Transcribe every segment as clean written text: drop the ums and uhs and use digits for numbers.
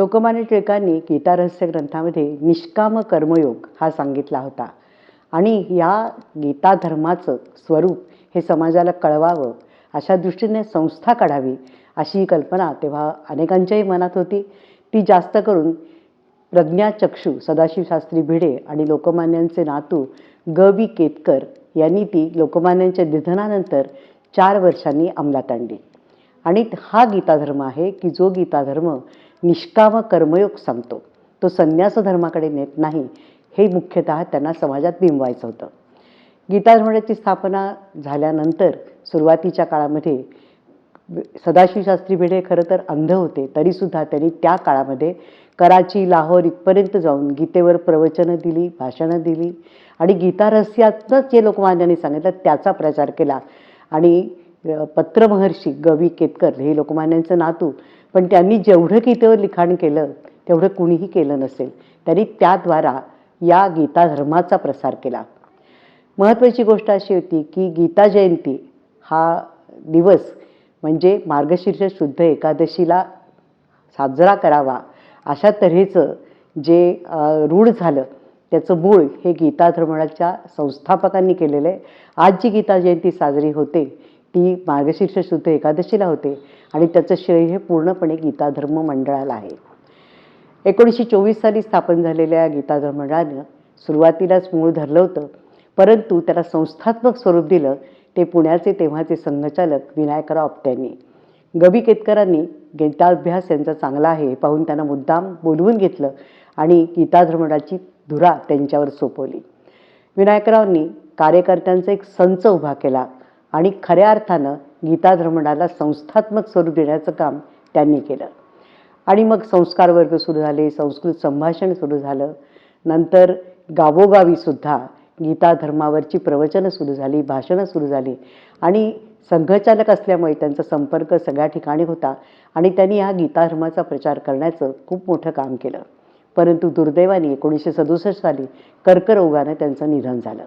लोकमान्य टिळकांनी गीता रहस्य ग्रंथामध्ये निष्काम कर्मयोग हा सांगितला होता आणि या गीता धर्माचं स्वरूप हे समाजाला कळवावं अशा दृष्टीने संस्था काढावी अशी कल्पना तेव्हा अनेकांच्याही मनात होती. ती जास्त करून प्रज्ञाचक्षू सदाशिव शास्त्री भिडे आणि लोकमान्यांचे नातू ग.बी. केतकर यांनी ती लोकमान्यांच्या निधनानंतर 4 वर्षांनी अंमलात आणली. आणि हा गीताधर्म आहे की जो गीताधर्म निष्काम कर्मयोग सांगतो, तो संन्यास धर्माकडे नेत नाही, हे मुख्यतः त्यांना समाजात बिंबवायचं होतं. गीताधर्माची स्थापना झाल्यानंतर सुरुवातीच्या काळामध्ये सदाशिव शास्त्री भिडे खरं तर अंध होते, तरीसुद्धा त्यांनी त्या काळामध्ये कराची, लाहोर इथपर्यंत जाऊन गीतेवर प्रवचनं दिली, भाषणं दिली आणि गीता रहस्यातच जे लोकमान्यांनी सांगितलं त्याचा प्रचार केला. आणि पत्रमहर्षी ग.बी. केतकर हे लोकमान्यांचं नातू, पण त्यांनी जेवढं गीतेवर लिखाण केलं तेवढं कुणीही केलं नसेल. त्यांनी त्याद्वारा या गीता धर्माचा प्रसार केला. महत्त्वाची गोष्ट अशी होती की गीता जयंती हा दिवस म्हणजे मार्गशीर्ष शुद्ध एकादशीला साजरा करावा अशा तऱ्हेचं जे रूढ झालं त्याचं मूळ हे गीता धर्माच्या संस्थापकांनी केलेलं आहे. आज जी गीता जयंती साजरी होते ती मार्गशीर्ष शुद्ध एकादशीला होते आणि त्याचं श्रेय हे पूर्णपणे गीता धर्म मंडळाला आहे. 1924 साली स्थापन झालेल्या गीता धर्म मंडळानं सुरुवातीलाच मूळ धरलं होतं, परंतु त्याला संस्थात्मक स्वरूप दिलं ते पुण्याचे तेव्हाचे संघचालक विनायकराव आपटे यांनी. ग.बी. केतकरांनी गीताभ्यास यांचा चांगला आहे हे पाहून त्यांना मुद्दाम बोलवून घेतलं आणि गीता धर्म मंडळाची धुरा त्यांच्यावर सोपवली. विनायकरावांनी कार्यकर्त्यांचा एक संच उभा केला आणि खऱ्या अर्थानं गीता धर्म मंडळाला संस्थात्मक स्वरूप देण्याचं काम त्यांनी केलं. आणि मग संस्कार वर्ग सुरू झाले, संस्कृत संभाषण सुरू झालं, नंतर गावोगावीसुद्धा गीता धर्मावरची प्रवचनं सुरू झाली, भाषणं सुरू झाली आणि संघचालक असल्यामुळे त्यांचा संपर्क सगळ्या ठिकाणी होता आणि त्यांनी या गीता धर्माचा प्रचार करण्याचं खूप मोठं काम केलं. परंतु दुर्दैवाने 1967 साली कर्करोगानं त्यांचं निधन झालं.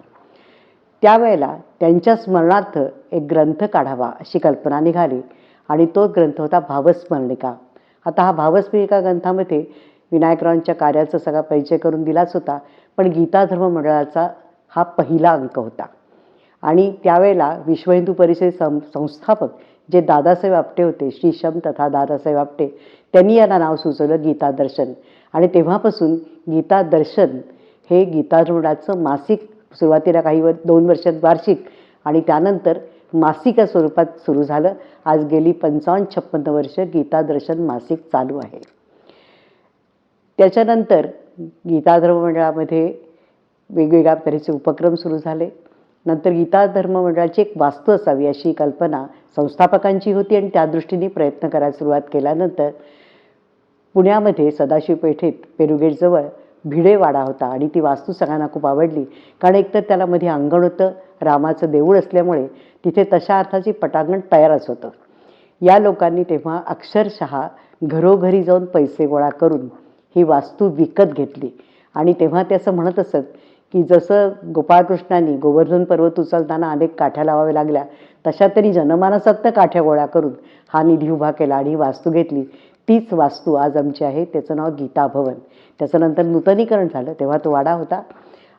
त्यावेळेला त्यांच्या स्मरणार्थ एक ग्रंथ काढावा अशी कल्पना निघाली आणि तो ग्रंथ होता भावस्मरणिका. आता हा भावस्मरणिका ग्रंथामध्ये विनायकरावांच्या कार्याचा सगळा परिचय करून दिलाच होता, पण गीता धर्म मंडळाचा हा पहिला अंक होता. आणि त्यावेळेला विश्व हिंदू परिषद संस्थापक जे दादासाहेब आपटे होते, श्री शम तथा दादासाहेब आपटे, त्यांनी याला नाव सुचवलं गीता दर्शन. आणि तेव्हापासून गीता दर्शन हे गीता धर्म मंडळाचं मासिक सुरुवातीला 2 वर्षात वार्षिक आणि त्यानंतर मासिका स्वरूपात सुरू झालं. आज गेली 55-56 वर्ष गीता दर्शन मासिक चालू आहे. त्याच्यानंतर गीता धर्म मंडळामध्ये वेगवेगळ्या तऱ्हेचे उपक्रम सुरू झाले. नंतर गीता धर्म मंडळाची एक वास्तू असावी अशी कल्पना संस्थापकांची होती आणि त्या दृष्टीने प्रयत्न करायला सुरुवात केल्यानंतर पुण्यामध्ये सदाशिव पेठेत पेरुगेटजवळ भिडेवाडा होता आणि ती वास्तू सगळ्यांना खूप आवडली, कारण एकतर त्याला मध्ये अंगण होतं, रामाचं देऊळ असल्यामुळे तिथे तशा अर्थाची पटांगण तयारच होतं. या लोकांनी तेव्हा अक्षरशः घरोघरी जाऊन पैसे गोळा करून ही वास्तू विकत घेतली. आणि तेव्हा ते असं म्हणत असत की जसं गोपाळकृष्णांनी गोवर्धन पर्वत उचलताना अनेक काठ्या लावाव्या लागल्या, तशा तरी जनमानसातनं काठ्या गोळा करून हा निधी उभा केला आणि ही वास्तू घेतली. तीच वास्तू आज आमची आहे, त्याचं नाव गीता भवन. त्याचं नंतर नूतनीकरण झालं, तेव्हा तो वाडा होता.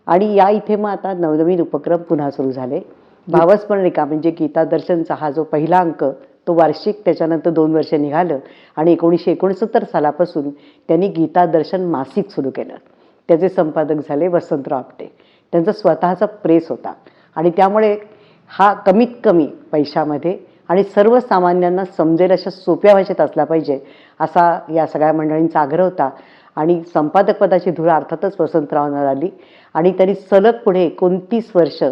आणि या इथे मग आता नवनवीन उपक्रम पुन्हा सुरू झाले. भावस्मरणिका म्हणजे गीता दर्शनचा हा जो पहिला अंक तो वार्षिक, त्याच्यानंतर 2 वर्ष निघालं आणि 1969 सालापासून त्यांनी गीता दर्शन मासिक सुरू केलं. त्याचे संपादक झाले वसंतराव आपटे. त्यांचा स्वतःचा प्रेस होता आणि त्यामुळे हा कमीत कमी पैशामध्ये आणि सर्वसामान्यांना समजेल अशा सोप्या भाषेत असला पाहिजे असा या सगळ्या मंडळींचा आग्रह होता. आणि संपादकपदाची धुरा अर्थातच वसंतरावांना आली आणि त्यांनी सलग पुढे 29 वर्ष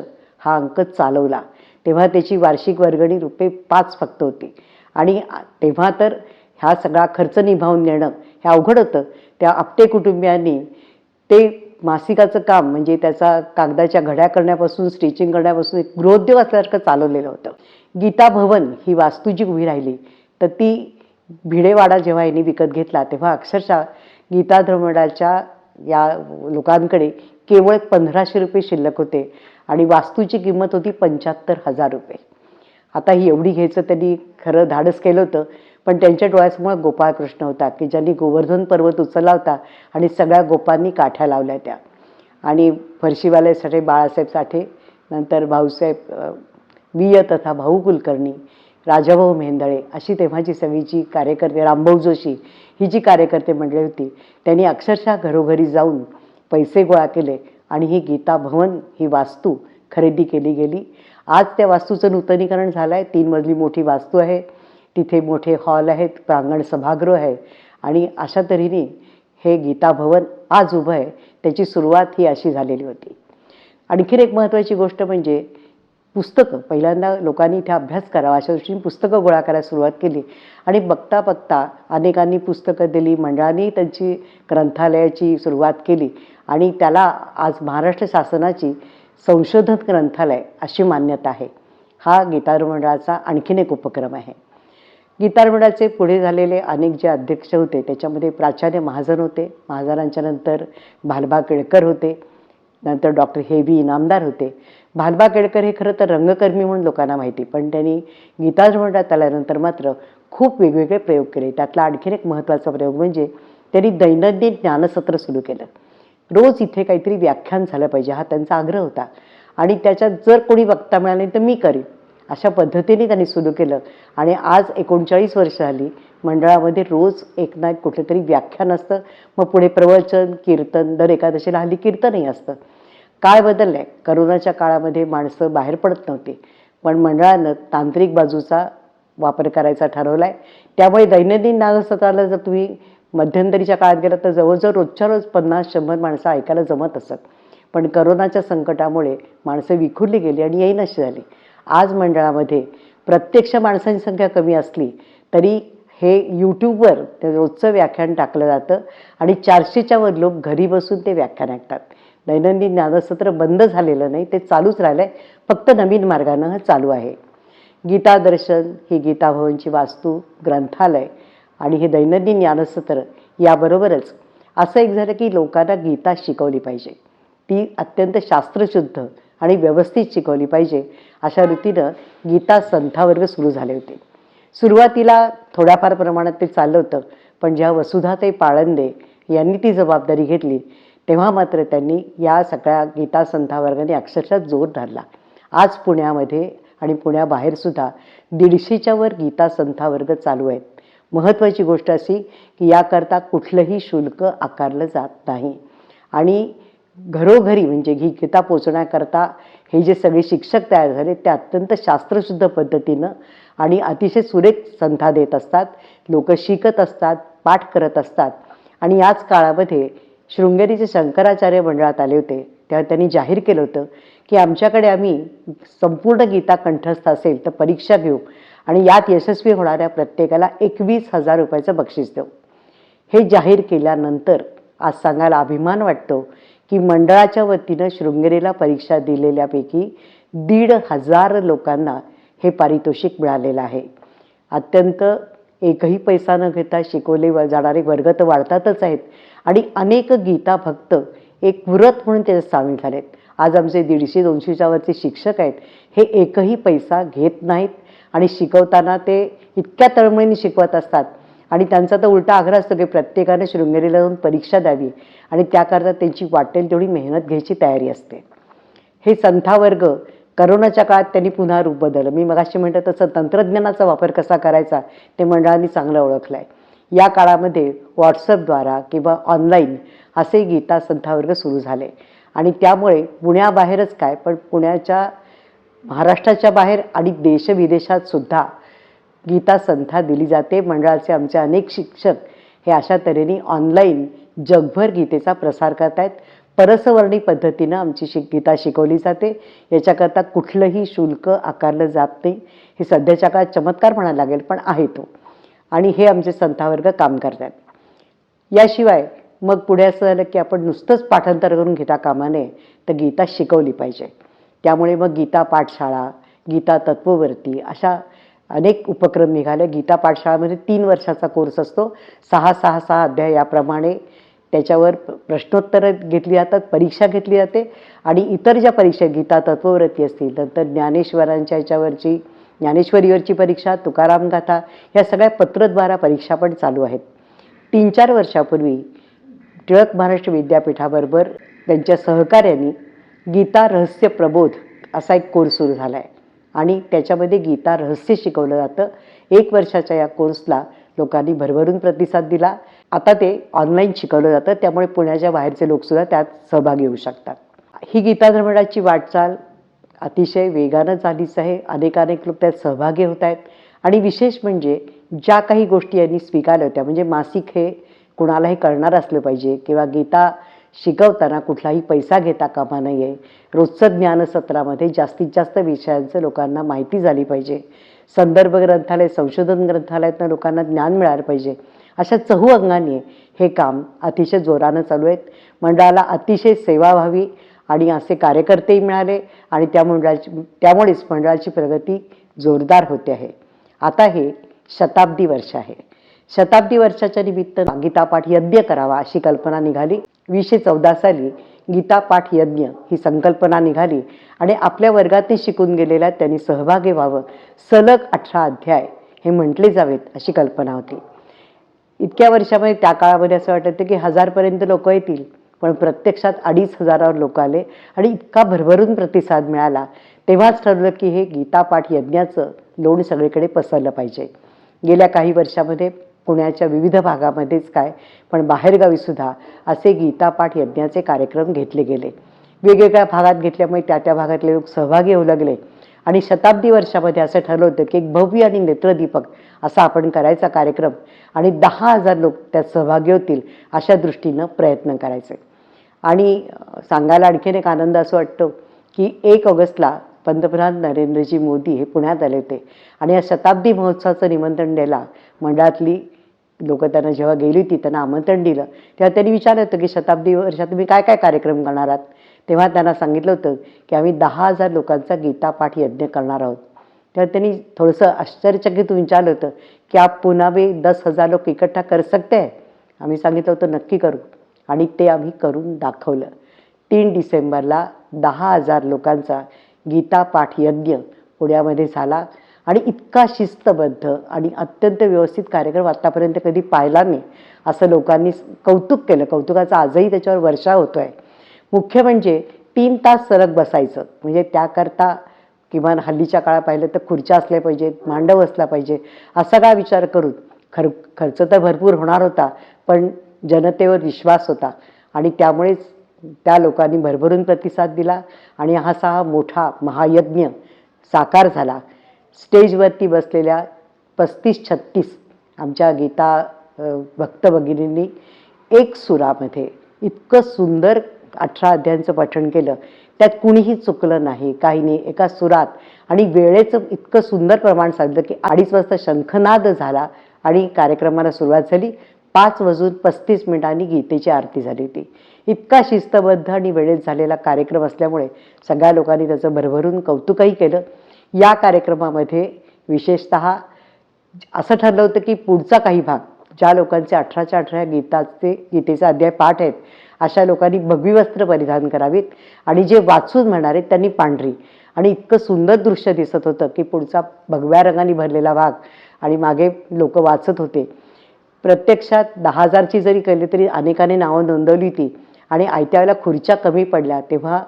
हा अंक चालवला. तेव्हा त्याची वार्षिक वर्गणी ₹5 फक्त होती आणि तेव्हा तर ह्या सगळा खर्च निभावून नेणं हे अवघड होतं. त्या आपटे कुटुंबियांनी ते मासिकाचं काम म्हणजे त्याचा कागदाच्या घड्या करण्यापासून स्टिचिंग करण्यापासून एक गृहोद्योग असल्यासारखं चालवलेलं होतं. गीता भवन ही वास्तू जी उभी राहिली तर ती भिडेवाडा जेव्हा यांनी विकत घेतला तेव्हा अक्षरशः गीता धर्म मंडळाच्या या लोकांकडे केवळ ₹1500 शिल्लक होते आणि वास्तूची किंमत होती ₹75,000. आता ही एवढी घ्यायचं त्यांनी खरं धाडस केलं होतं, पण त्यांच्या डोळ्यासमोर गोपाळकृष्ण होता की ज्यांनी गोवर्धन पर्वत उचलला होता आणि सगळ्या गोपांनी काठ्या लावल्या त्या. आणि फरशीवाल्यासाठी बाळासाहेब साठे, नंतर भाऊसाहेब विय तथा भाऊ कुलकर्णी, राजाभाऊ मेहेंदळे अशी तेव्हाची सगळी जी कार्यकर्ते, रामभाऊ जोशी ही जी कार्यकर्ते मंडळी होती त्यांनी अक्षरशः घरोघरी जाऊन पैसे गोळा केले आणि ही गीता भवन ही वास्तू खरेदी केली गेली. आज त्या वास्तूचं नूतनीकरण झालं आहे. 3 मजली मोठी वास्तू आहे, तिथे मोठे हॉल आहेत, प्रांगण सभागृह आहे आणि अशा तऱ्हेने हे गीता भवन आज उभं आहे. त्याची सुरुवात ही अशी झालेली होती. आणखीन एक महत्त्वाची गोष्ट म्हणजे पुस्तकं. पहिल्यांदा लोकांनी इथे अभ्यास करावा अशा दृष्टीने पुस्तकं गोळा करायला सुरुवात केली आणि बघता बघता अनेकांनी पुस्तकं दिली. मंडळांनी त्यांची ग्रंथालयाची सुरुवात केली आणि त्याला आज महाराष्ट्र शासनाची संशोधन ग्रंथालय अशी मान्यता आहे. हा गीतार मंडळाचा आणखीन एक उपक्रम आहे. गीतार मंडळाचे पुढे झालेले अनेक जे अध्यक्ष होते त्याच्यामध्ये प्राचार्य महाजन होते, महाजनांच्या नंतर भालबा केळकर होते, नंतर डॉक्टर हेवी इनामदार होते. भालबा केळकर हे खरं तर रंगकर्मी म्हणून लोकांना माहिती, पण त्यांनी गीतार मंडळात आल्यानंतर मात्र खूप वेगवेगळे प्रयोग केले. त्यातला आणखीन एक महत्त्वाचा प्रयोग म्हणजे त्यांनी दैनंदिन ज्ञानसत्र सुरू केलं. रोज इथे काहीतरी व्याख्यान झालं पाहिजे हा त्यांचा आग्रह होता आणि त्याच्यात जर कोणी वक्ता मिळाला नाही तर मी करीन अशा पद्धतीने त्यांनी सुरू केलं आणि आज 39 वर्ष झाली मंडळामध्ये रोज एक ना एक कुठलं तरी व्याख्यान असतं. मग पुढे प्रवचन, कीर्तन, दर एकादशीला हल्ली कीर्तनही असतं. काळ बदलला आहे. करोनाच्या काळामध्ये माणसं बाहेर पडत नव्हती, पण मंडळानं तांत्रिक बाजूचा वापर करायचा ठरवला आहे. त्यामुळे दैनंदिन ज्ञानसत्राला जर तुम्ही मध्यंतरीच्या काळात गेला तर जवळजवळ रोजच्या रोज 50-100 माणसं ऐकायला जमत असत. पण करोनाच्या संकटामुळे माणसं विखुरली गेली आणि येईनशी झाली. आज मंडळामध्ये प्रत्यक्ष माणसांची संख्या कमी असली तरी हे यूट्यूबवर ते रोजचं व्याख्यान टाकलं जातं आणि 400च्या वर लोक घरी बसून ते व्याख्यान ऐकतात. दैनंदिन ज्ञानसत्र बंद झालेलं नाही, ते चालूच राहिलं आहे, फक्त नवीन मार्गानं हे चालू आहे. गीता दर्शन ही गीता भवनची वास्तू, ग्रंथालय आणि हे दैनंदिन ज्ञानसत्र याबरोबरच असं एक झालं की लोकांना गीता शिकवली पाहिजे. ती अत्यंत शास्त्रशुद्ध आणि व्यवस्थित शिकवली पाहिजे अशा रीतीनं गीता संथावर्ग सुरू झाले होते. सुरुवातीला थोड्याफार प्रमाणात ते चाललं होतं, पण जेव्हा वसुधाताई पाळंदे यांनी ती जबाबदारी घेतली तेव्हा मात्र त्यांनी या सगळ्या गीता संथावर्गाने अक्षरशः जोर धरला. आज पुण्यामध्ये आणि पुण्याबाहेरसुद्धा 150च्या वर गीता संथावर्ग चालू आहेत. महत्त्वाची गोष्ट अशी की याकरता कुठलंही शुल्क आकारलं जात नाही आणि घरोघरी म्हणजे ही गीता पोचण्याकरता हे जे सगळे शिक्षक तयार झाले ते अत्यंत शास्त्रशुद्ध पद्धतीनं आणि अतिशय सुरेख संथा देत असतात. लोक शिकत असतात, पाठ करत असतात. आणि याच काळामध्ये शृंगेरीचे शंकराचार्य मंडळात आले होते तेव्हा त्यांनी जाहीर केलं होतं की आमच्याकडे आम्ही संपूर्ण गीता कंठस्थ असेल तर परीक्षा घेऊ आणि यात यशस्वी होणाऱ्या प्रत्येकाला 21,000 रुपयाचं बक्षीस देऊ. हे जाहीर केल्यानंतर आज सांगायला अभिमान वाटतो की मंडळाच्या वतीनं शृंगेरीला परीक्षा दिलेल्यापैकी 1,500 लोकांना हे पारितोषिक मिळालेलं आहे. अत्यंत एकही पैसा न घेता शिकवले जाणारे वर्ग तर वाढतातच आहेत आणि अनेक गीता भक्त एक व्रत म्हणून त्याच्यात सामील झालेत. आज आमचे 150-200च्या वरचे शिक्षक आहेत, हे एकही पैसा घेत नाहीत आणि शिकवताना ते इतक्या तळमळीने शिकवत असतात आणि त्यांचा तर उलटा आग्रह असतो की प्रत्येकाने शृंगेरीला जाऊन परीक्षा द्यावी आणि त्याकरता त्यांची वाटेल तेवढी मेहनत घ्यायची तयारी असते. हे संथावर्ग करोनाच्या काळात त्यांनी पुन्हा रूप बदललं. मी मगाशी म्हणतं तसं तंत्रज्ञानाचा वापर कसा करायचा ते मंडळांनी चांगलं ओळखलं आहे. या काळामध्ये व्हॉट्सअपद्वारा किंवा ऑनलाईन असे गीता संथावर्ग सुरू झाले आणि त्यामुळे पुण्याबाहेरच काय पण पुण्याच्या महाराष्ट्राच्या बाहेर आणि देशविदेशात सुद्धा गीता संथा दिली जाते. मंडळाचे आमचे अनेक शिक्षक हे अशा तऱ्हेने ऑनलाईन जगभर गीतेचा प्रसार करत आहेत. परसवर्णी पद्धतीनं आमची गीता शिकवली जाते. याच्याकरता कुठलंही शुल्क आकारलं जात नाही. हे सध्याच्या काळात चमत्कार म्हणायला लागेल पण आहे तो आणि हे आमचे संथावर्ग काम करतात. याशिवाय मग पुढे असं झालं की आपण नुसतंच पाठांतर करून घेता कामा नये तर गीता शिकवली पाहिजे. त्यामुळे मग गीता पाठशाळा, गीता तत्ववर्ती अशा अनेक उपक्रम निघाले. गीता पाठशाळामध्ये 3 वर्षाचा कोर्स असतो. 6 अध्याय याप्रमाणे त्याच्यावर प्रश्नोत्तरं घेतली जातात, परीक्षा घेतली जाते आणि इतर ज्या परीक्षा गीता तत्वव्रती असतील नंतर ज्ञानेश्वरांच्या याच्यावरची ज्ञानेश्वरीवरची परीक्षा, तुकाराम गाथा या सगळ्या पत्रद्वारा परीक्षा पण चालू आहेत. 3-4 वर्षापूर्वी टिळक महाराष्ट्र विद्यापीठाबरोबर त्यांच्या सहकार्याने गीता रहस्य प्रबोध असा एक कोर्स सुरू झाला आहे आणि त्याच्यामध्ये गीता रहस्य शिकवलं जातं. 1 वर्षाच्या या कोर्सला लोकांनी भरभरून प्रतिसाद दिला. आता ते ऑनलाईन शिकवलं जातं, त्यामुळे पुण्याच्या बाहेरचे लोकसुद्धा त्यात सहभागी होऊ शकतात. ही गीता धर्मडाची वाटचाल अतिशय वेगानं झालीच आहे. अनेक लोक त्यात सहभागी होत आहेत आणि विशेष म्हणजे ज्या काही गोष्टी यांनी स्वीकारल्या होत्या, म्हणजे मासिक हे कुणालाही कळणार असलं पाहिजे किंवा गीता शिकवताना कुठलाही पैसा घेता कामा नये. रोजचं ज्ञानसत्रामध्ये जास्तीत जास्त विषयांचं लोकांना माहिती झाली पाहिजे. संदर्भ ग्रंथालय, संशोधन ग्रंथालयातनं लोकांना ज्ञान मिळालं पाहिजे. अशा चहू अंगाने हे काम अतिशय जोरानं चालू आहेत. मंडळाला अतिशय सेवा व्हावी आणि असे कार्यकर्तेही मिळाले आणि त्यामुळेच मंडळाची प्रगती जोरदार होते आहे. आता हे शताब्दी वर्ष आहे. शताब्दी वर्षाच्या निमित्त गीतापाठ यज्ञ करावा अशी कल्पना निघाली. 2014 साली गीतापाठ यज्ञ ही संकल्पना निघाली आणि आपल्या वर्गातही शिकून गेलेल्या त्यांनी सहभागी व्हावं. सलग 18 अध्याय हे म्हटले जावेत अशी कल्पना होती. इतक्या वर्षामध्ये त्या काळामध्ये असं वाटत की 1000पर्यंत लोक येतील, पण प्रत्यक्षात 2500 लोक आले आणि इतका भरभरून प्रतिसाद मिळाला. तेव्हाच ठरलं की हे गीतापाठ यज्ञाचं लोण सगळीकडे पसरलं पाहिजे. गेल्या काही वर्षामध्ये पुण्याच्या विविध भागामध्येच काय, पण बाहेरगावीसुद्धा असे गीतापाठ यज्ञाचे कार्यक्रम घेतले गेले. वेगवेगळ्या भागात घेतल्यामुळे त्या भागातले लोक सहभागी होऊ लागले आणि शताब्दी वर्षामध्ये असं ठरलं होतं की एक भव्य आणि नेत्रदीपक असा आपण करायचा कार्यक्रम आणि 10,000 लोक त्यात सहभागी होतील अशा दृष्टीनं प्रयत्न करायचे. आणि सांगायला आणखीन एक आनंद असं वाटतो की 1 ऑगस्टला पंतप्रधान नरेंद्रजी मोदी हे पुण्यात आले होते आणि या शताब्दी महोत्सवाचं निमंत्रण द्यायला मंडळातली लोक त्यांना जेव्हा गेली होती त्यांना आमंत्रण दिलं तेव्हा त्यांनी विचारलं होतं की शताब्दी वर्षात तुम्ही काय काय कार्यक्रम करणार आहात. तेव्हा त्यांना सांगितलं होतं की आम्ही 10,000 लोकांचा गीतापाठ यज्ञ करणार आहोत. तेव्हा त्यांनी थोडंसं आश्चर्यचकित विचारलं होतं की आप पुन्हा भी 10,000 लोक इकट्ठा कर सकते हैं. आम्ही सांगितलं होतं नक्की करू आणि ते आम्ही करून दाखवलं. 3 डिसेंबरला 10,000 लोकांचा गीतापाठ यज्ञ पुण्यामध्ये झाला आणि इतका शिस्तबद्ध आणि अत्यंत व्यवस्थित कार्यक्रम आत्तापर्यंत कधी पाहिला नाही असं लोकांनी कौतुक केलं. कौतुकाचा आजही त्याच्यावर वर्षाव होतो आहे. मुख्य म्हणजे 3 तास सलग बसायचं, म्हणजे त्याकरता किमान हल्लीच्या काळात पाहिलं तर खुर्च्या असल्या पाहिजेत, मांडव असला पाहिजे, असा काय विचार करून खर्च तर भरपूर होणार होता, पण जनतेवर विश्वास होता आणि त्यामुळेच त्या लोकांनी भरभरून प्रतिसाद दिला आणि हा मोठा महायज्ञ साकार झाला. स्टेजवरती बसलेल्या 35-36 आमच्या गीता भक्त भगिनींनी एक सुरामध्ये इतकं सुंदर 18 अध्यायांचं पठण केलं. त्यात कुणीही चुकलं नाही, काही नाही, एका सुरात आणि वेळेचं इतकं सुंदर प्रमाण साधलं की 2:30 वाजता शंखनाद झाला आणि कार्यक्रमाला सुरुवात झाली. 5:35 गीतेची आरती झाली होती. इतका शिस्तबद्ध आणि वेळेत झालेला कार्यक्रम असल्यामुळे सगळ्या लोकांनी त्याचं भरभरून कौतुकही केलं. या कार्यक्रमामध्ये विशेषतः असं ठरलं होतं की पुढचा काही भाग ज्या लोकांचे 18च्या 18 गीतेचे अध्याय पाठ आहेत अशा लोकांनी भगवी वस्त्र परिधान करावीत आणि जे वाचून म्हणणार आहेत त्यांनी पांढरी. आणि इतकं सुंदर दृश्य दिसत होतं की पुढचा भगव्या रंगाने भरलेला भाग आणि मागे लोक वाचत होते. प्रत्यक्षात 10,000ची जरी केली तरी अनेकांनी नावं नोंदवली होती आणि आयत्या वेळेला खुर्च्या कमी पडल्या तेव्हा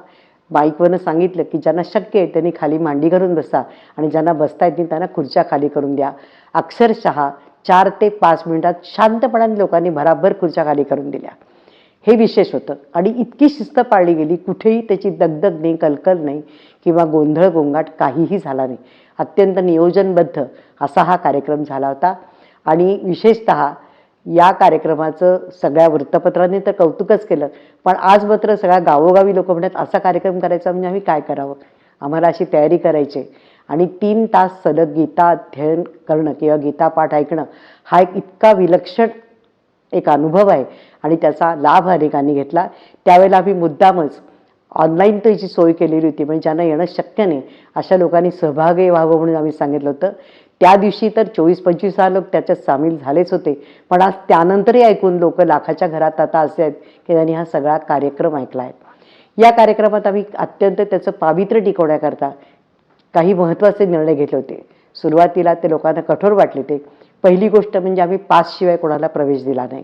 माईकवरनं सांगितलं की ज्यांना शक्य आहे त्यांनी खाली मांडी घालून बसा आणि ज्यांना बसता येत नाही त्यांना खुर्च्या खाली करून द्या. अक्षरशः 4 ते 5 मिनिटात शांतपणाने लोकांनी भराभर खुर्च्या खाली करून दिल्या. हे विशेष होतं आणि इतकी शिस्त पाळली गेली, कुठेही त्याची दगदग नाही, कलकल नाही किंवा गोंधळ गोंगाट काहीही झाला नाही. अत्यंत नियोजनबद्ध असा हा कार्यक्रम झाला होता आणि विशेषतः या कार्यक्रमाचं सगळ्या वृत्तपत्रांनी तर कौतुकच केलं, पण आज मात्र सगळ्या गावोगावी लोक म्हणतात असा कार्यक्रम करायचा म्हणजे आम्ही काय करावं, आम्हाला अशी तयारी करायची. आणि 3 तास सलग गीता अध्ययन करणं किंवा गीतापाठ ऐकणं हा एक इतका विलक्षण एक अनुभव आहे आणि त्याचा लाभ अनेकांनी घेतला. त्यावेळेला आम्ही मुद्दामच ऑनलाईन त्याची सोय केलेली होती, म्हणजे ज्यांना येणं शक्य नाही अशा लोकांनी सहभागी व्हावं म्हणून आम्ही सांगितलं होतं. त्या दिवशी तर 24-25 लोक त्याच्यात सामील झालेच होते, पण आज त्यानंतरही ऐकून लोक लाखाच्या घरात आता असे आहेत की त्यांनी हा सगळा कार्यक्रम ऐकला आहे. या कार्यक्रमात आम्ही अत्यंत त्याचं पावित्र्य टिकवण्याकरता काही महत्त्वाचे निर्णय घेतले होते. सुरुवातीला ते लोकांना कठोर वाटले ते. पहिली गोष्ट म्हणजे आम्ही पासशिवाय कोणाला प्रवेश दिला नाही.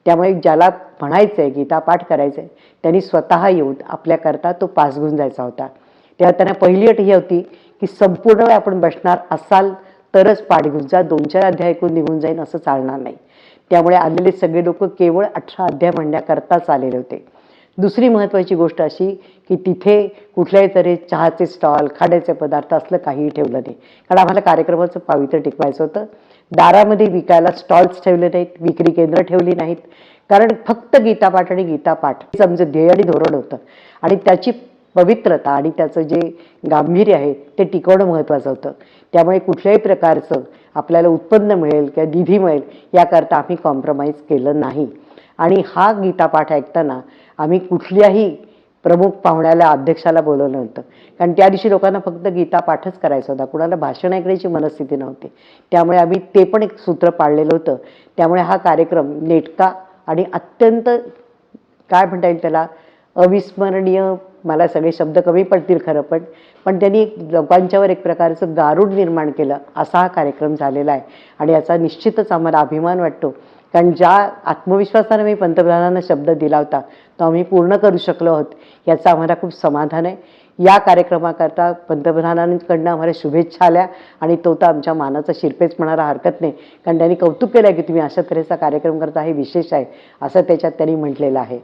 त्यामुळे ज्याला म्हणायचं आहे गीता पाठ करायचं आहे त्यांनी स्वतः येऊन आपल्याकरता तो पास घेऊन जायचा होता. तेव्हा त्यांना पहिली अट ही होती की संपूर्ण वेळ आपण बसणार असाल तरच पाठ घेऊन जा, 2-4 अध्याय ऐकून निघून जाईन असं चालणार नाही. त्यामुळे आलेले सगळे लोक केवळ 18 अध्याय म्हणण्याकरताच आलेले होते. दुसरी महत्त्वाची गोष्ट अशी की तिथे कुठल्याही तरी चहाचे स्टॉल, खाण्याचे पदार्थ असलं काहीही ठेवलं नाही. कारण आम्हाला कार्यक्रमाचं पावित्र्य टिकवायचं होतं. दारामध्ये विकायला स्टॉल्स ठेवले नाहीत, विक्री केंद्र ठेवली नाहीत. कारण फक्त गीतापाठ आणि गीतापाठ हेच आमचं ध्येय आणि धोरण होतं. आणि त्याची पवित्रता आणि त्याचं जे गांभीर्य आहे ते टिकवणं महत्त्वाचं होतं. त्यामुळे कुठल्याही प्रकारचं आपल्याला उत्पन्न मिळेल किंवा निधी मिळेल याकरता आम्ही कॉम्प्रोमाइज केलं नाही. आणि हा गीतापाठ ऐकताना आम्ही कुठल्याही प्रमुख पाहुण्याला, अध्यक्षाला बोलवलं नव्हतं. कारण त्या दिवशी लोकांना फक्त गीतापाठच करायचा होता, कुणाला भाषण ऐकण्याची मनस्थिती नव्हती. त्यामुळे आम्ही ते पण एक सूत्र पाळलेलं होतं. त्यामुळे हा कार्यक्रम नेटका आणि अत्यंत काय म्हणता येईल त्याला अविस्मरणीय, मला सगळे शब्द कमी पडतील खरं पण त्यांनी लोकांच्यावर एक प्रकारचं गारूड निर्माण केलं असा हा कार्यक्रम झालेला आहे. आणि याचा निश्चितच आम्हाला अभिमान वाटतो. कारण ज्या आत्मविश्वासाने मी पंतप्रधानांना शब्द दिला होता तो आम्ही पूर्ण करू शकलो आहोत याचं आम्हाला खूप समाधान आहे. या कार्यक्रमाकरता पंतप्रधानांकडनं आम्हाला शुभेच्छा आल्या आणि तो तर आमच्या मानाचा शिरपेच म्हणायला हरकत नाही. कारण त्यांनी कौतुक केलं की तुम्ही अशा तऱ्हेचा कार्यक्रम करता, हे विशेष आहे असं त्याच्यात त्यांनी म्हटलेलं आहे.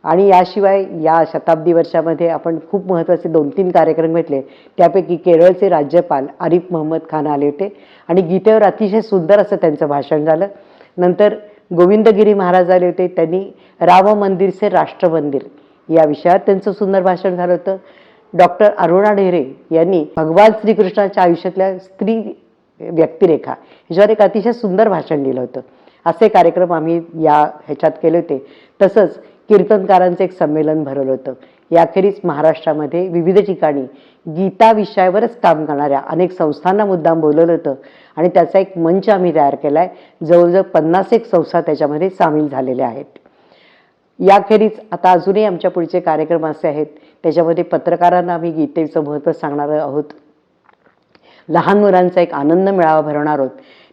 आणि याशिवाय या शताब्दी वर्षामध्ये आपण खूप महत्त्वाचे 2-3 कार्यक्रम घेतले. त्यापैकी केरळचे राज्यपाल आरिफ मोहम्मद खान आले होते आणि गीतेवर अतिशय सुंदर असं त्यांचं भाषण झालं. नंतर गोविंदगिरी महाराज आले होते, त्यांनी राम मंदिर से राष्ट्र मंदिर या विषयावर त्यांचं सुंदर भाषण झालं होतं. डॉक्टर अरुणा ढेरे यांनी भगवान श्रीकृष्णाच्या आयुष्यातल्या स्त्री व्यक्तिरेखा ह्याच्यावर एक अतिशय सुंदर भाषण दिलं होतं. असे कार्यक्रम आम्ही या ह्याच्यात केले होते. तसंच कीर्तनकारांचं एक संमेलन भरवलं होतं. याखेरीज महाराष्ट्रामध्ये विविध ठिकाणी गीता विषयावरच काम करणाऱ्या अनेक संस्थांना मुद्दाम बोलवलं होतं आणि त्याचा एक मंच आम्ही तयार केला आहे. जवळजवळ 50 संस्था त्याच्यामध्ये सामील झालेल्या आहेत. याखेरीज आता अजूनही आमच्या पुढचे कार्यक्रम असे आहेत, त्याच्यामध्ये पत्रकारांना आम्ही गीतेचं महत्त्व सांगणार आहोत. लहान मुलांचा एक आनंद मेळावा भरवणार आहोत.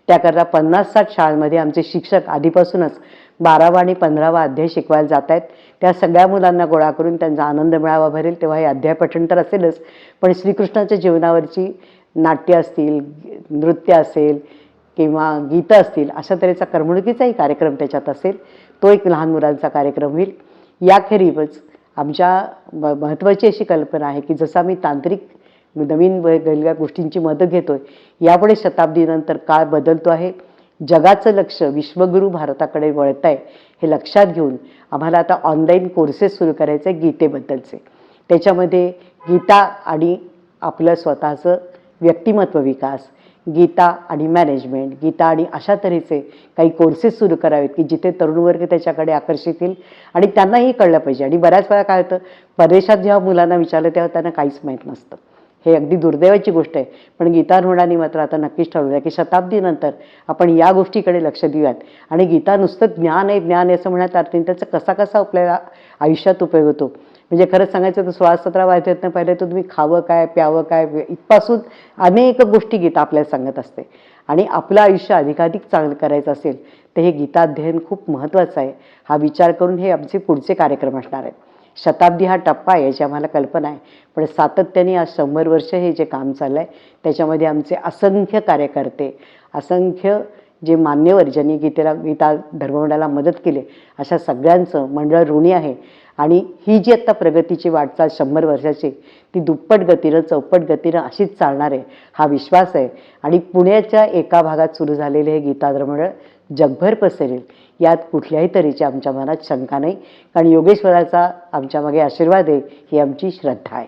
त्याकरता 50-60 शाळांमध्ये आमचे शिक्षक आधीपासूनच 12वा आणि 15वा अध्याय शिकवायला जात आहेत. त्या सगळ्या मुलांना गोळा करून त्यांचा आनंद मेळावा भरेल. तेव्हा हे अध्याय पठण तर असेलच, पण श्रीकृष्णाच्या जीवनावरची नाट्य असतील, नृत्य असेल किंवा गीतं असतील, अशा तऱ्हेचा करमणुकीचाही कार्यक्रम त्याच्यात असेल. तो एक लहान मुलांचा कार्यक्रम होईल. याखेरीजच आमच्या महत्त्वाची अशी कल्पना आहे की जसं आम्ही तांत्रिक नवीन वेगवेगळ्या गोष्टींची मदत घेतोय, यापुढे शताब्दीनंतर काळ बदलतो आहे. जगाचं लक्ष विश्वगुरू भारताकडे वळत आहे. हे लक्षात घेऊन आम्हाला आता ऑनलाईन कोर्सेस सुरू करायचे आहे गीतेबद्दलचे. त्याच्यामध्ये गीता आणि आपलं स्वतःचं व्यक्तिमत्व विकास, गीता आणि मॅनेजमेंट, गीता आणि अशा तऱ्हेचे काही कोर्सेस सुरू करावेत की जिथे तरुण वर्ग त्याच्याकडे आकर्षित येईल आणि त्यांनाही कळलं पाहिजे. आणि बऱ्याच वेळा काय होतं, परदेशात जेव्हा मुलांना विचारलं तेव्हा त्यांना काहीच माहीत नसतं. हे अगदी दुर्दैवाची गोष्ट आहे. पण गीतारूढांनी मात्र आता नक्कीच ठरवलं आहे की शताब्दीनंतर आपण या गोष्टीकडे लक्ष देऊयात. आणि गीता नुसतं ज्ञान आहे असं म्हणण्यात अर्थ नाही, त्याचा कसा कसा आपल्याला आयुष्यात उपयोग होतो. म्हणजे खरंच सांगायचं तर 16-17 अध्यायातनं पहिले तर तुम्ही खावं काय, प्यावं काय इथपासून अनेक गोष्टी गीता आपल्याला सांगत असते. आणि आपलं आयुष्य अधिकाधिक चांगलं करायचं असेल तर हे गीताध्ययन खूप महत्त्वाचं आहे. हा विचार करून हे आमचे पुढचे कार्यक्रम असणार आहेत. शताब्दी हा टप्पा आहे याची आम्हाला कल्पना आहे, पण सातत्याने आज 100 वर्ष हे जे काम चाललं आहे त्याच्यामध्ये आमचे असंख्य कार्यकर्ते, असंख्य जे मान्यवर ज्यांनी गीता धर्ममंडळाला मदत केली, अशा सगळ्यांचं मंडळ ऋणी आहे. आणि ही जी आत्ता प्रगतीची वाटचाल 100 वर्षाची ती दुप्पट गतीनं, चौपट गतीनं अशीच चालणार आहे हा विश्वास आहे. आणि पुण्याच्या एका भागात सुरू झालेले हे गीता धर्ममंडळ जगभर पसरेल यात कुठल्याही तऱ्हेची आमच्या मनात शंका नाही. कारण योगेश्वराचा आमच्या मागे आशीर्वाद आहे ही आमची श्रद्धा आहे.